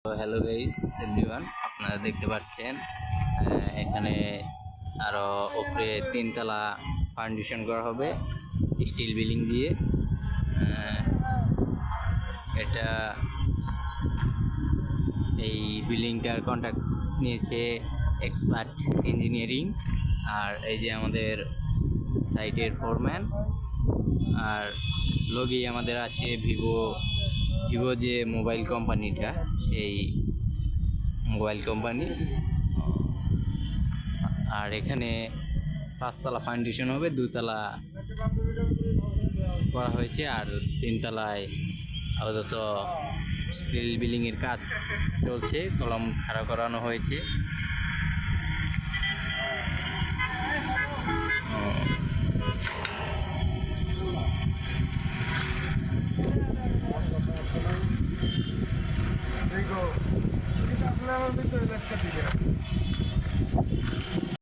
তো hello guys everyone, আপনারা দেখতে পাচ্ছেন এখানে আরো উপরে তিনতলা ফাউন্ডেশন করা হবে স্টিল বিল্ডিং দিয়ে। এটা এই বিল্ডিংটার কন্ট্রাক্ট নিয়েছে এক্সপার্ট ইঞ্জিনিয়ারিং। আর এই যে আমাদের সাইটের ফোরম্যান, আর লগেই আমাদের আছে ভিভো যে মোবাইল কোম্পানিটা, সেই মোবাইল কোম্পানি। আর এখানে পাঁচতলা ফাউন্ডেশন হবে, দুতলা করা হয়েছে, আর তিনতলায় আপাতত স্টিল বিল্ডিংয়ের কাজ চলছে, কলম খাড়া করানো হয়েছে। Digo, ¿qué te has hablado de la escapilla?